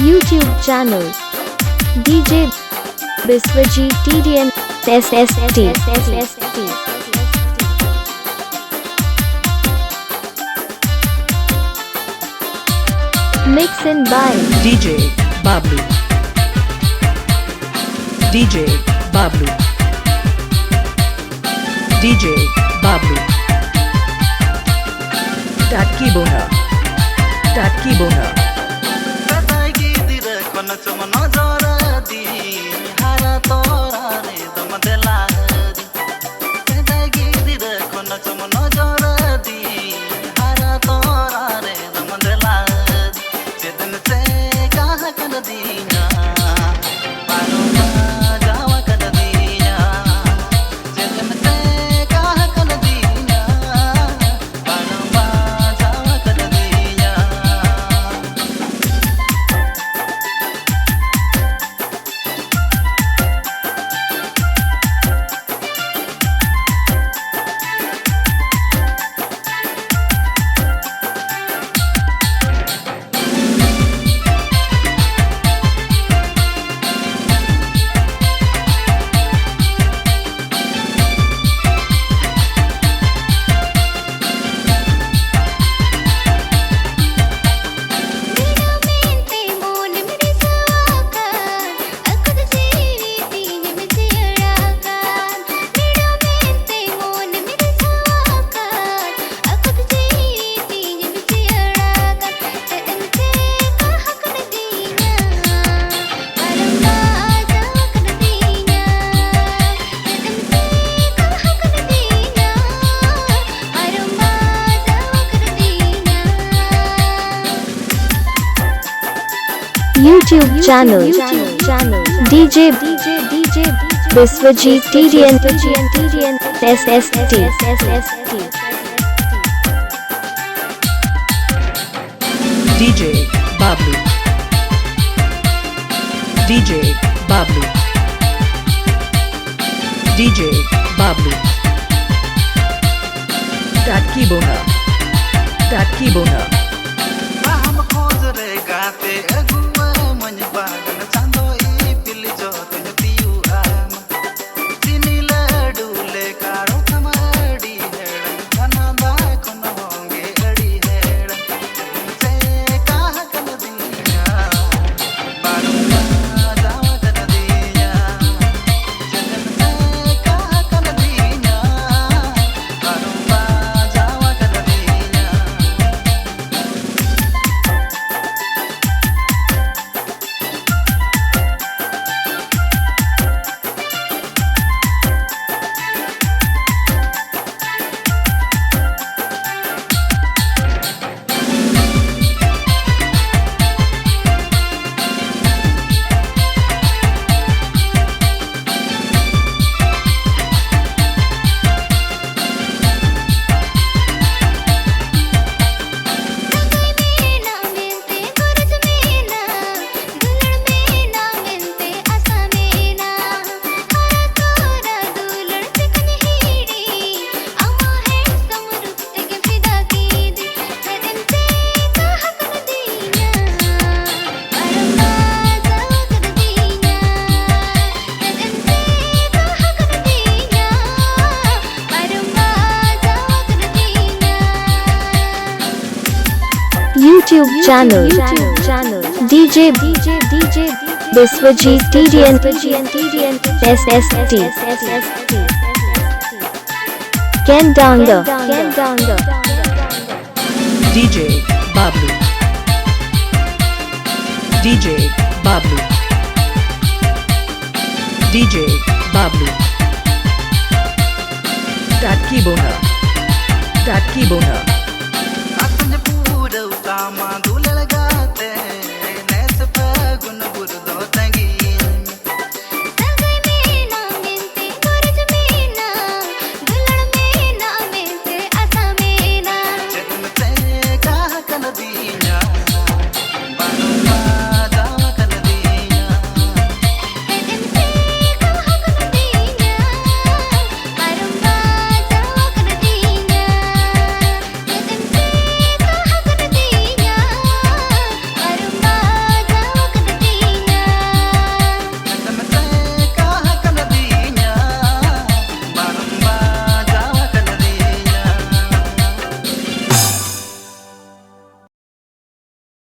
YouTube channel DJ Biswajit TDN SST. Mixing by DJ Bablu. DJ Bablu. DJ Bablu. 𝘬𝗙𝗲𝗫𝗫 Seday Gidra Khona chomno joradi hara tora re dam deladi Seday Gidra Khona chomno joradi hara tora re dam deladi chedan se kaha kan diya paro ma jawa kan diya chedan se kaha kan diya paro ma jawa kan diya YouTube channel DJ Biswajit TDN SST. DJ Bablu. DJ Bablu. DJ Bablu. 𝘬𝗙𝗲𝗫𝗫 हम खोज रे गाते अगुआ मन बागन चांदो ई पिल जो तुझ पियू आम चीनी लड्डू ले कारो कमड़ी हेड़ धना दाखन होंगे अड़ी हेड़ से काह कन दिया बारूदा जावा कन दिया जगन से काह कन दिया बारूदा जावा कन दिया YouTube channel DJ Biswajit TDN SST. 𝗫𝗪𝗫𝗫 DJ Bablu. DJ Bablu. DJ Bablu. 𝘬𝗙𝗲𝗫𝗫𝗫 Akan pura utama dulal